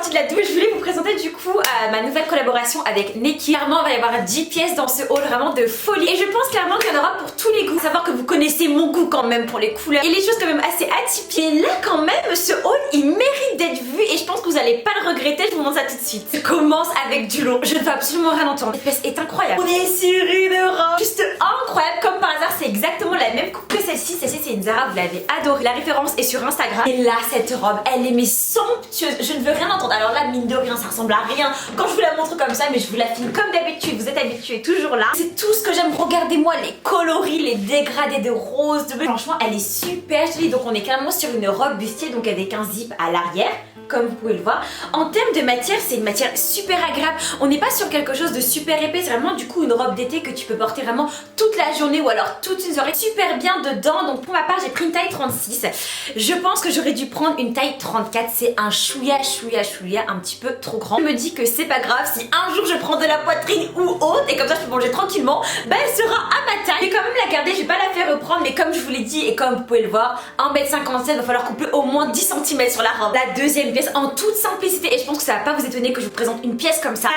partie de la douche, je voulais vous présenter du coup ma nouvelle collaboration avec Naked. Clairement, il va y avoir 10 pièces dans ce haul, vraiment de folie. Et je pense clairement qu'il y en aura pour tous les goûts. Savoir que vous connaissez mon goût quand même pour les couleurs et les choses quand même assez atypiques. Et là quand même, ce haul, il mérite d'être vu et je pense que vous allez pas le regretter. Je vous montre ça tout de suite. Je commence avec du long. Je ne veux absolument rien entendre. Cette pièce est incroyable. On est sur une robe juste incroyable. Comme par hasard, c'est exactement la même coupe que celle-ci. Celle-ci, c'est une Zara, vous l'avez adorée. La référence est sur Instagram. Et là, cette robe, elle est mais somptueuse. Je ne veux rien entendre. Alors là, mine de rien, ça ressemble à rien quand je vous la montre comme ça, mais je vous la filme comme d'habitude. Vous êtes habitués toujours là. C'est tout ce que j'aime. Regardez-moi les coloris, les dégradés de rose, de bleu. Franchement, elle est super jolie. Donc on est clairement sur une robe bustier, donc avec un zip à l'arrière, comme vous pouvez le voir. En termes de matière, c'est une matière super agréable. On n'est pas sur quelque chose de super épais. C'est vraiment du coup une robe d'été que tu peux porter vraiment toute la journée ou alors toute une soirée. Super bien dedans. Donc pour ma part, j'ai pris une taille 36. Je pense que j'aurais dû prendre une taille 34. C'est un chouïa un petit peu trop grand. Je me dis que c'est pas grave si un jour je prends de la poitrine ou autre et comme ça je peux manger tranquillement, bah elle sera à ma taille. Je vais quand même la garder, je vais pas la faire reprendre, mais comme je vous l'ai dit et comme vous pouvez le voir, 1m57, va falloir couper au moins 10 cm sur la robe. La deuxième pièce en toute simplicité, et je pense que ça va pas vous étonner que je vous présente une pièce comme ça.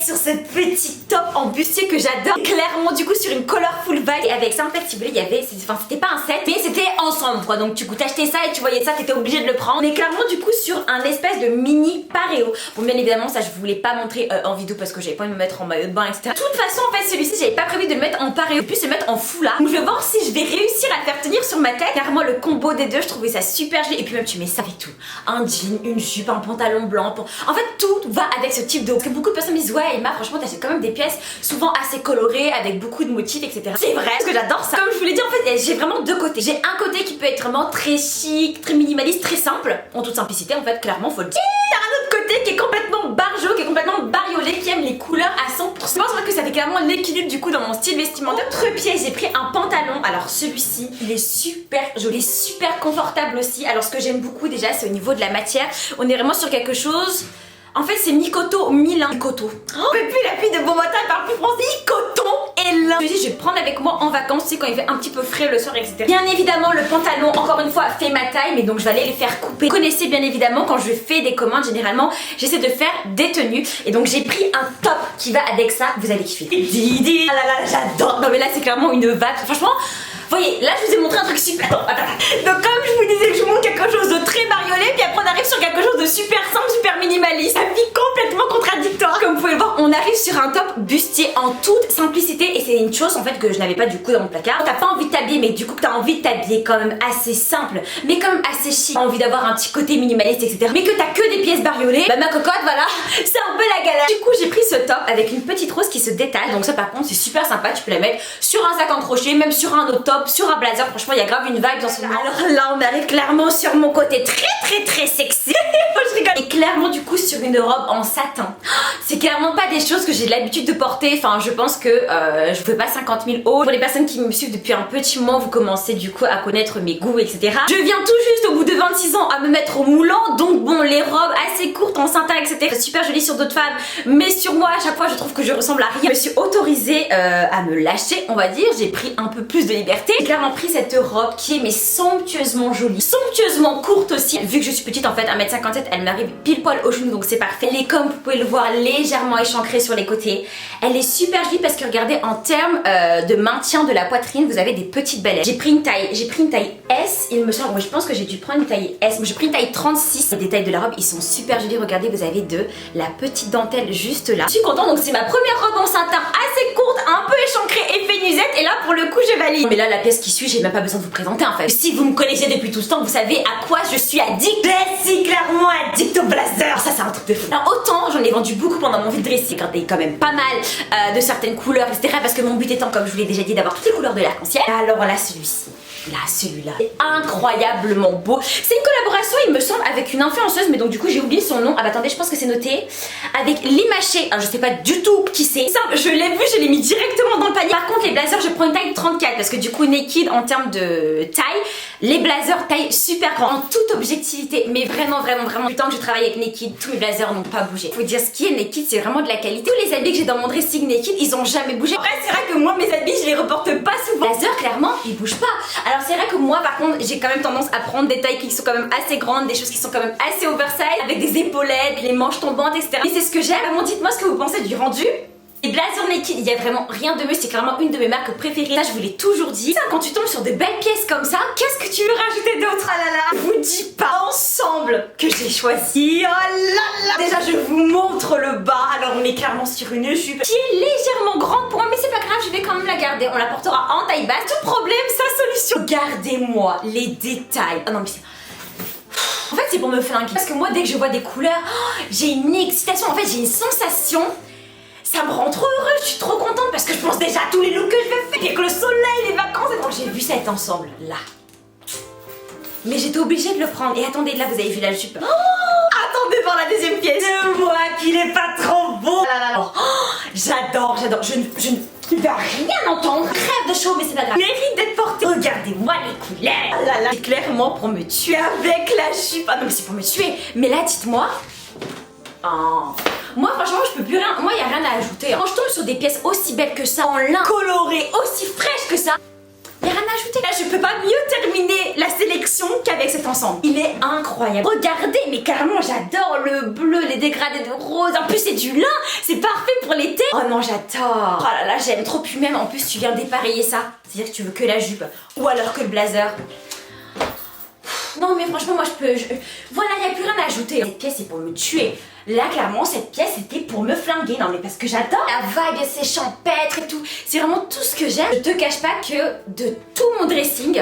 Sur ce petit top en bustier que j'adore, clairement du coup sur une colorful vibe. Et avec ça en fait, si vous voulez, il y avait, enfin c'était pas un set, mais c'était ensemble quoi. Donc tu t'achetais ça et tu voyais ça, t'étais obligé de le prendre. On est clairement du coup sur un espèce de mini paréo. Bon bien évidemment ça je voulais pas montrer en vidéo parce que j'avais pas envie de me mettre en maillot de bain etc. De toute façon en fait celui-ci j'avais pas prévu de le mettre en paréo, puis se mettre en foulard. Donc je vais voir si je vais réussir à le faire tenir sur ma tête. Clairement le combo des deux, je trouvais ça super joli. Et puis même tu mets ça avec tout, un jean, une jupe, un pantalon blanc. En fait tout va avec ce type de haut. Parce que beaucoup de personnes me disent ouais Emma franchement t'achètes quand même des pièces souvent assez colorées avec beaucoup de motifs etc. C'est vrai parce que j'adore ça. Comme je vous l'ai dit en fait j'ai vraiment deux côtés. J'ai un côté qui peut être vraiment très chic, très minimaliste, très simple, en toute simplicité en fait clairement faut le dire. T'as un autre côté qui est complètement barjo, qui est complètement bariolé, qui aime les couleurs à 100%. Je pense que ça fait clairement l'équilibre du coup dans mon style vestimentaire. Autre pièce, j'ai pris un pantalon. Alors celui-ci, il est super joli, super confortable aussi. Alors ce que j'aime beaucoup déjà, c'est au niveau de la matière. On est vraiment sur quelque chose. En fait, c'est mi-coton, mi-lin. Mi-coton. Oh, mais puis la fille de bon matin, elle parle plus français. Coton et lin. Je me dis, je vais le prendre avec moi en vacances, tu sais, quand il fait un petit peu frais le soir, etc. Bien évidemment, le pantalon, encore une fois, fait ma taille, mais donc je vais aller les faire couper. Vous connaissez bien évidemment, quand je fais des commandes, généralement, j'essaie de faire des tenues. Et donc, j'ai pris un top qui va avec ça. Vous allez kiffer. Didi. Ah là là, j'adore. Non, mais là, c'est clairement une vague. Franchement. Vous voyez, là je vous ai montré un truc super. Donc comme je vous disais que je vous montre quelque chose de très bariolé, puis après on arrive sur quelque chose de super simple, super minimaliste. Ça vit complètement contradictoire. Comme vous pouvez le voir, on arrive sur un top bustier en toute simplicité. Et c'est une chose en fait que je n'avais pas du coup dans mon placard. T'as pas envie de t'habiller, mais du coup t'as envie de t'habiller quand même assez simple, mais quand même assez chic. T'as envie d'avoir un petit côté minimaliste, etc. Mais que t'as que des pièces bariolées, bah ma cocotte, voilà, c'est un peu la galère. Du coup j'ai pris ce top avec une petite rose qui se détache. Donc ça par contre c'est super sympa, tu peux la mettre sur un sac en crochet, même sur un autre top, sur un blazer, franchement il y a grave une vibe dans ce moment. Alors là on arrive clairement sur mon côté très sexy. Je rigole. Et clairement du coup sur une robe en satin. C'est clairement pas des choses que j'ai l'habitude de porter. Enfin je pense que je fais pas 50 000 hauts. Pour les personnes qui me suivent depuis un petit moment, vous commencez du coup à connaître mes goûts etc. Je viens tout juste au bout de 26 ans à me mettre au moulant. Donc bon les robes assez courtes en satin etc. Super jolies sur d'autres femmes, mais sur moi à chaque fois je trouve que je ressemble à rien. Je me suis autorisée à me lâcher on va dire. J'ai pris un peu plus de liberté. J'ai clairement pris cette robe qui est mais somptueusement jolie, somptueusement courte aussi. Vu que je suis petite en fait 1m57, elle m'arrive pile poil au genou donc c'est parfait. Elle est comme vous pouvez le voir légèrement échancrée sur les côtés. Elle est super jolie parce que regardez en termes de maintien de la poitrine vous avez des petites belles. J'ai pris une taille S il me semble. Moi je pense que j'ai dû prendre une taille S. Moi j'ai pris une taille 36. Les détails de la robe ils sont super jolis. Regardez vous avez de la petite dentelle juste là. Je suis contente donc c'est ma première robe en satin assez courte, un peu échancrée et fénusette et là pour le coup je valide. Mais là la pièce qui suit j'ai même pas besoin de vous présenter en fait. Si vous me connaissez depuis tout ce temps vous savez à quoi je suis addict. Si clairement addict au blazer. Ça c'est un truc de fou. Alors autant j'en ai vendu beaucoup pendant mon vide dressing. Regardez quand même pas mal de certaines couleurs etc. Parce que mon but étant comme je vous l'ai déjà dit d'avoir toutes les couleurs de l'arc-en-ciel. Alors là celui-ci. Là, celui-là est incroyablement beau. C'est une collaboration, il me semble, avec une influenceuse, mais donc du coup j'ai oublié son nom. Ah bah attendez, je pense que c'est noté. Avec Limaché. Alors je sais pas du tout qui c'est. Simple, je l'ai vu, je l'ai mis directement dans le panier. Par contre, les blazers, je prends une taille 34 parce que du coup, Naked en termes de taille, les blazers taille super grand, en toute objectivité, mais vraiment du temps que je travaille avec Naked, tous mes blazers n'ont pas bougé. Faut dire ce qui est Naked, c'est vraiment de la qualité. Tous les habits que j'ai dans mon dressing Naked, ils ont jamais bougé. Après c'est vrai que moi mes habits je les reporte pas souvent. Blazer clairement ils bougent pas. Alors c'est vrai que moi par contre j'ai quand même tendance à prendre des tailles qui sont quand même assez grandes, des choses qui sont quand même assez oversize, avec des épaulettes, les manches tombantes, etc. Et c'est ce que j'aime. Vraiment dites-moi ce que vous pensez du rendu. Les blazers Naked, il y a vraiment rien de mieux, c'est clairement une de mes marques préférées. Ça, je vous l'ai toujours dit. Ça, quand tu tombes sur de belles pièces comme ça, qu'est-ce que tu veux rajouter d'autre? Ah là là, je vous dis pas ensemble que j'ai choisi. Oh là là. Déjà, je vous montre le bas. Alors, on est clairement sur une jupe qui est légèrement grande pour moi, mais c'est pas grave, je vais quand même la garder. On la portera en taille basse. Tout problème, sa solution. Regardez-moi les détails. Ah non, mais c'est... En fait, c'est pour me flinguer. Parce que moi, dès que je vois des couleurs, j'ai une excitation. En fait, j'ai une sensation. Ça me rend trop heureuse, je suis trop contente parce que je pense déjà à tous les looks que je vais faire, avec le soleil, les vacances. Et donc j'ai vu cet ensemble là. Mais j'étais obligée de le prendre. Et attendez, là vous avez vu la jupe. Oh, attendez dans la deuxième pièce. Je vois qu'il est pas trop beau. Oh, j'adore. Je ne vais rien entendre. Crève de chaud, mais c'est pas grave. Mérite d'être porté. Regardez-moi les couleurs. Oh là là, c'est clairement pour me tuer avec la jupe. Ah non, mais c'est pour me tuer. Mais là, dites-moi. Oh. Moi franchement je peux plus rien, moi y a rien à ajouter. Quand je tombe sur des pièces aussi belles que ça, en lin, colorées, aussi fraîches que ça, y a rien à ajouter. Là je peux pas mieux terminer la sélection qu'avec cet ensemble. Il est incroyable. Regardez, mais carrément j'adore le bleu, les dégradés de rose. En plus c'est du lin, c'est parfait pour l'été. Oh non j'adore. Oh là là j'aime trop. Puis même en plus tu viens dépareiller ça. C'est-à-dire que tu veux que la jupe ou alors que le blazer. Non mais franchement moi je peux... Voilà, il n'y a plus rien à ajouter. Cette pièce c'est pour me tuer. Là clairement cette pièce c'était pour me flinguer. Non mais parce que j'adore la vibe, c'est champêtre et tout. C'est vraiment tout ce que j'aime. Je te cache pas que de tout mon dressing,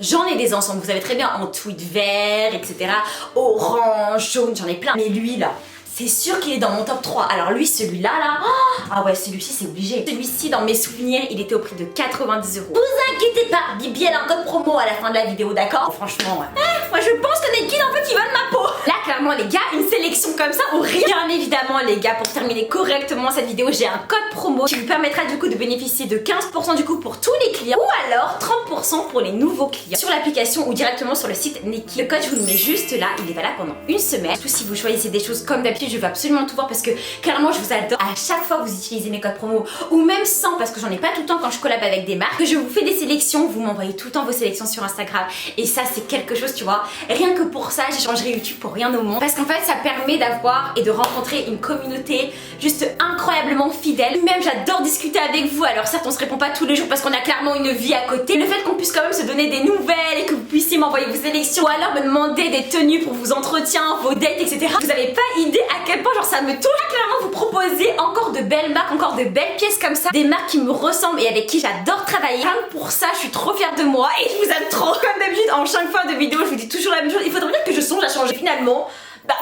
j'en ai des ensembles. Vous savez très bien, en tweed vert, etc. Orange, jaune, j'en ai plein. Mais lui là, c'est sûr qu'il est dans mon top 3. Alors lui, celui-là, là, oh, ah ouais, celui-ci, c'est obligé. Celui-ci, dans mes souvenirs, il était au prix de 90 €. Vous inquiétez pas, Bibi, elle a un code promo à la fin de la vidéo, d'accord? Franchement, ouais. Moi, je pense que Naked, en fait, ils veulent ma peau. Là, clairement, les gars, une sélection comme ça, ou rien. Bien évidemment, les gars, pour terminer correctement cette vidéo, j'ai un code promo qui vous permettra, du coup, de bénéficier de 15% du coup pour tous les clients, ou alors 30% pour les nouveaux clients. Sur l'application ou directement sur le site Naked. Le code, je vous le mets juste là, il est valable pendant une semaine. Surtout si vous choisissez des choses comme d'habitude, je veux absolument tout voir parce que clairement je vous adore. À chaque fois vous utilisez mes codes promo ou même sans, parce que j'en ai pas tout le temps quand je collab avec des marques, que je vous fais des sélections, vous m'envoyez tout le temps vos sélections sur Instagram et ça c'est quelque chose, tu vois, rien que pour ça j'échangerai YouTube pour rien au monde, parce qu'en fait ça permet d'avoir et de rencontrer une communauté juste incroyablement fidèle. Même j'adore discuter avec vous. Alors certes on se répond pas tous les jours parce qu'on a clairement une vie à côté, le fait qu'on puisse quand même se donner des nouvelles et que vous puissiez m'envoyer vos sélections ou alors me demander des tenues pour vos entretiens, vos dates, etc. Vous avez pas idée à quel point genre ça me touche. Clairement vous proposer encore de belles marques, encore de belles pièces comme ça, des marques qui me ressemblent et avec qui j'adore travailler. Rien que pour ça je suis trop fière de moi et je vous aime trop. Comme d'habitude en chaque fois de vidéo je vous dis toujours la même chose. Il faudrait bien que je songe à changer. Finalement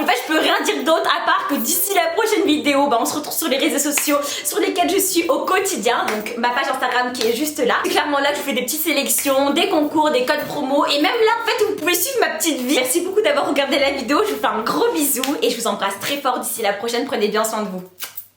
en fait je peux rien dire d'autre à part que d'ici la prochaine vidéo on se retrouve sur les réseaux sociaux sur lesquels je suis au quotidien, donc ma page Instagram qui est juste là. Clairement là je fais des petites sélections, des concours, des codes promo et même là en fait vous pouvez suivre ma petite vie. Merci beaucoup d'avoir regardé la vidéo, je vous fais un gros bisou et je vous embrasse très fort. D'ici la prochaine, prenez bien soin de vous.